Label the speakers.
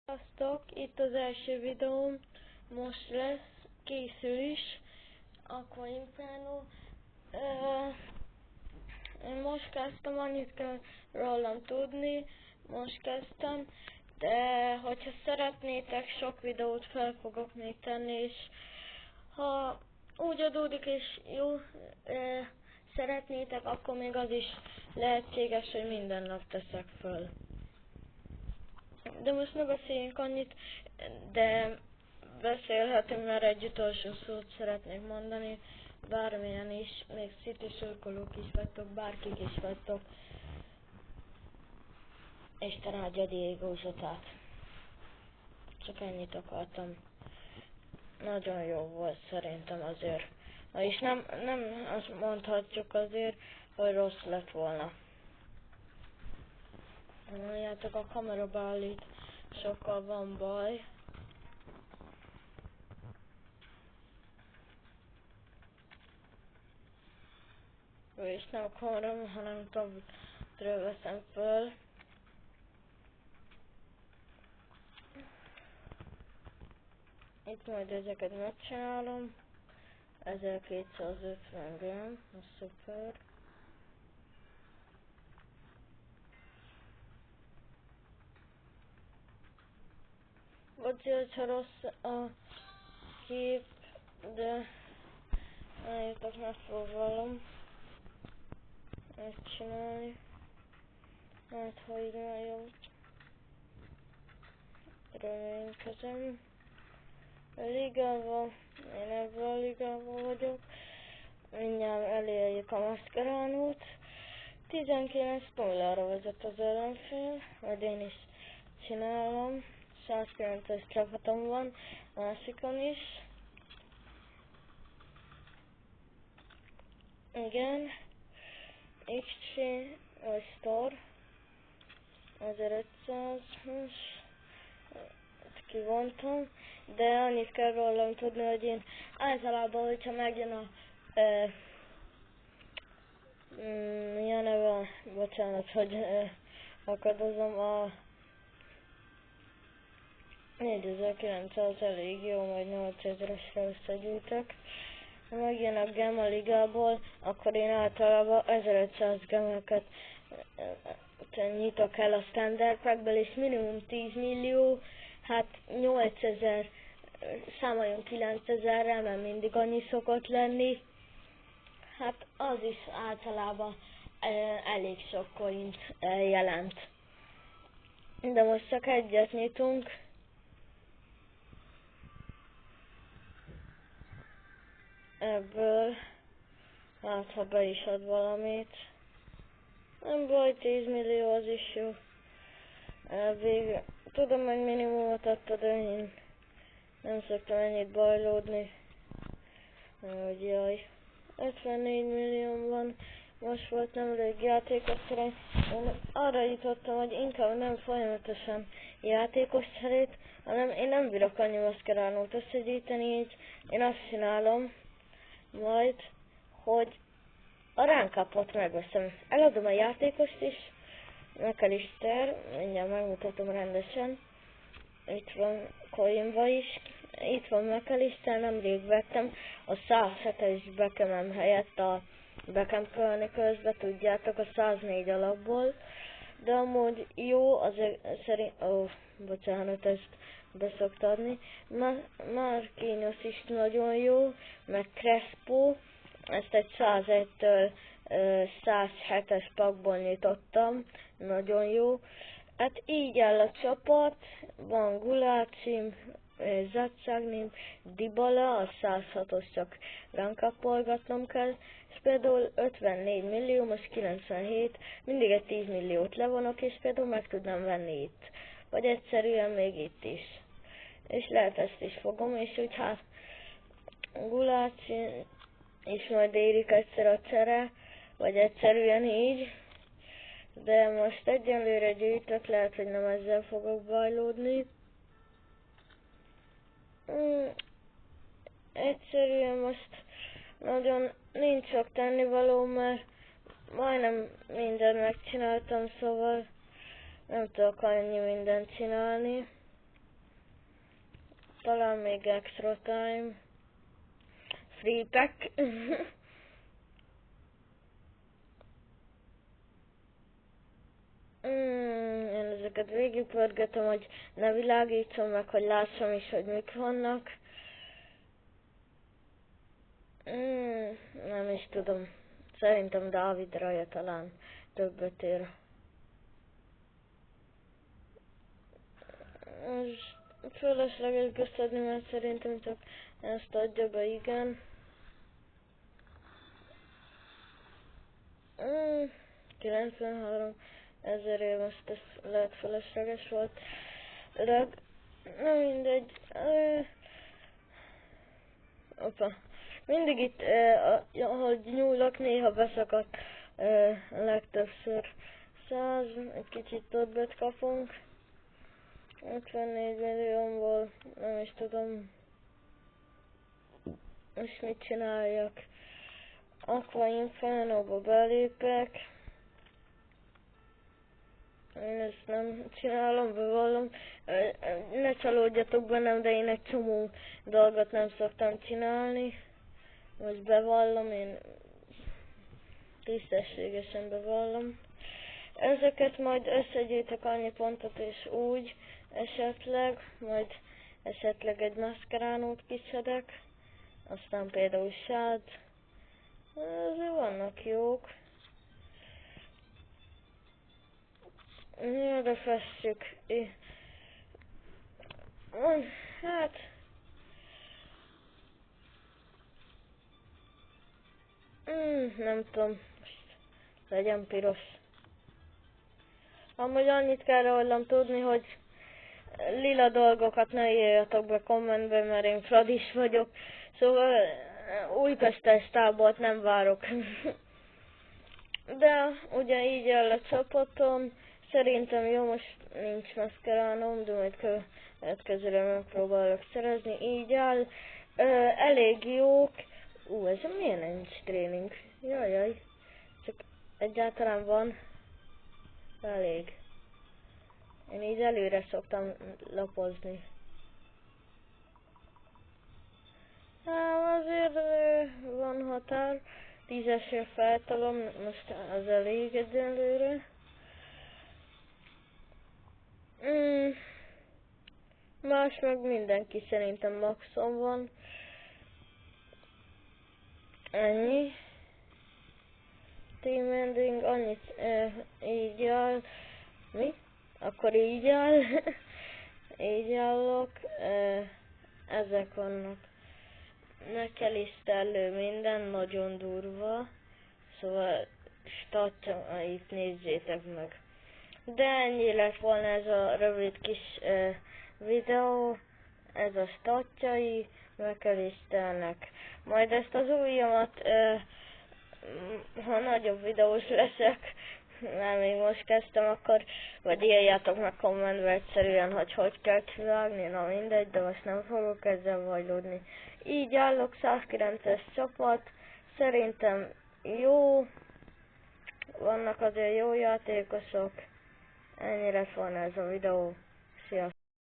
Speaker 1: Sziasztok! Itt az első videóm, most lesz, készül is, Aqua Inferno. Én most kezdtem, annyit kell rólam tudni, most kezdtem, de hogyha szeretnétek, sok videót fel fogok még tenni, és ha úgy adódik és jó szeretnétek, akkor még az is lehetséges, hogy minden nap teszek föl. De most ne beszéljünk annyit, de beszélhetünk, mert egy utolsó szót szeretnék mondani, bármilyen is, még City szurkolók is vagytok, bárkik is vagytok. Isten áldja Diego Zsotát. Csak ennyit akartam. Nagyon jó volt szerintem azért. És nem azt mondhatjuk azért, hogy rossz lett volna. Mondjátok, a kamera beállít, sokkal van baj. És nem kamera, hanem tabletről veszem föl. Itt majd ezeket megcsinálom. 1250 g, az szuper. Bocsánat, ha rossz a kép, de eljöttek, megpróbálom megcsinálni. Hát, ha így már jó. Reménykezem. A ligával, én ebben a ligával vagyok. Mindjárt elérjük a Mascherano-t. 19-0-ra vezet az ellenfél, majd én is csinálom. 109-es csapatom van, másikon is. Igen. XC, vagy Star. 1500-as. Kivontam. De annyit kell rólam tudni, hogy én általában, hogyha megjön a milyen neve, bocsánat, hogy akadozom, a 4900 elég jó, majd 8000-esre összegyűjtök. Ha megjön a gem a ligából, akkor én általában 1500 gemeket nyitok el a standard packből, és minimum 10 millió, hát 8000, számoljunk 9000-rel, mert mindig annyi szokott lenni. Hát az is általában elég sok coint jelent. De most csak egyet nyitunk. Ebből, hát ha be is ad valamit. Nem baj, 10 millió az is jó. Végre. Tudom, hogy minimumot adta, de én nem szoktam ennyit bajlódni. Hogy jaj. 54 millió van. Most volt nemrég játékos cserét. Én arra jutottam, hogy inkább nem folyamatosan játékos cserét, hanem én nem bírok annyi Mascherano-t összegyűjteni, így én azt csinálom majd, hogy a ránkapot megveszem. Eladom a játékost is, McAllister, mindjárt megmutatom rendesen. Itt van coinba is. Itt van McAllister, nemrég vettem a 107-es Beckhamem helyett a Beckham Chronicles-be, tudjátok, a 104 alapból. De amúgy jó, azért szerint... bocsánat, ezt beszokta adni. Marquinhos is nagyon jó, meg Crespo. Ezt egy 101-től 107-es pakból nyitottam, nagyon jó. Hát így áll a csapat, van Gulácsim, Zatsagnim, Dybala, a 106-os csak ránkapolgatnom kell, és például 54 millió, most 97, mindig egy 10 milliót levonok, és például meg tudnám venni itt. Vagy egyszerűen még itt is. És lehet ezt is fogom, és úgy hát Gulácsim, és majd érik egyszer a csere, vagy egyszerűen így. De most egyenlőre gyűjtök, lehet, hogy nem ezzel fogok bajlódni. Egyszerűen most nagyon nincs sok tennivaló, mert majdnem mindent megcsináltam, szóval nem tudok annyi mindent csinálni. talán még extra time. Free pack. Én ezeket végigpörgetem, hogy ne világítsam meg, hogy lássam is, hogy mik vannak. Nem is tudom. Szerintem Dávid Raja talán többet ér. Ez fölösleges beszedni, mert szerintem csak ezt adja be, igen. 93 000 év, most ez lehet fölösleges volt. Na mindegy. Mindig itt, ahogy nyúlok, néha beszakadt legtöbbször 100, egy kicsit többet kapunk. 54 milliómból, nem is tudom, most mit csináljak. Aqua Inferno-ba belépek. Én ezt nem csinálom, bevallom. Ne csalódjatok bennem, de én egy csomó dolgot nem szoktam csinálni. Most bevallom, én tisztességesen bevallom. Ezeket majd összegyűjtök annyi pontot és úgy, majd esetleg egy maszkeránót kiszedek. Aztán például sát. Ezek vannak jók. Ja, de fessük. Hát... nem tudom. Legyen piros. Amúgy annyit kell rólam tudni, hogy lila dolgokat ne írjatok be kommentbe, mert én Fradis vagyok. Szóval Újpestes tábort nem várok. De ugye így áll a csapatom. Szerintem jó, most nincs maszkeránom, de majd következőre megpróbálok szerezni. Így áll. Elég jók. Ez miért nincs tréning? Jajjaj. Csak egyáltalán van. Elég. Én így előre szoktam lapozni. Hát azért van határ. 10-esre feltolom, most az elég egyelőre. Más meg mindenki szerintem maxon van. Ennyi. Team ending, annyit így áll. Mi? Akkor így áll. Így állok. Ezek vannak. Megkelisztelő minden, nagyon durva. Szóval statjait nézzétek meg. De ennyi lett volna ez a rövid kis videó. Ez a statjai megkelisztelnek. Majd ezt az ujjamat, ha nagyobb videós leszek, nem még most kezdtem, akkor vagy írjátok meg kommentbe egyszerűen, hogy kell kivágni, na mindegy, de most nem fogok ezzel vajlódni. Így állok, 109-es csapat, szerintem jó, vannak azért jó játékosok, ennyi lett volna ez a videó, sziasztok!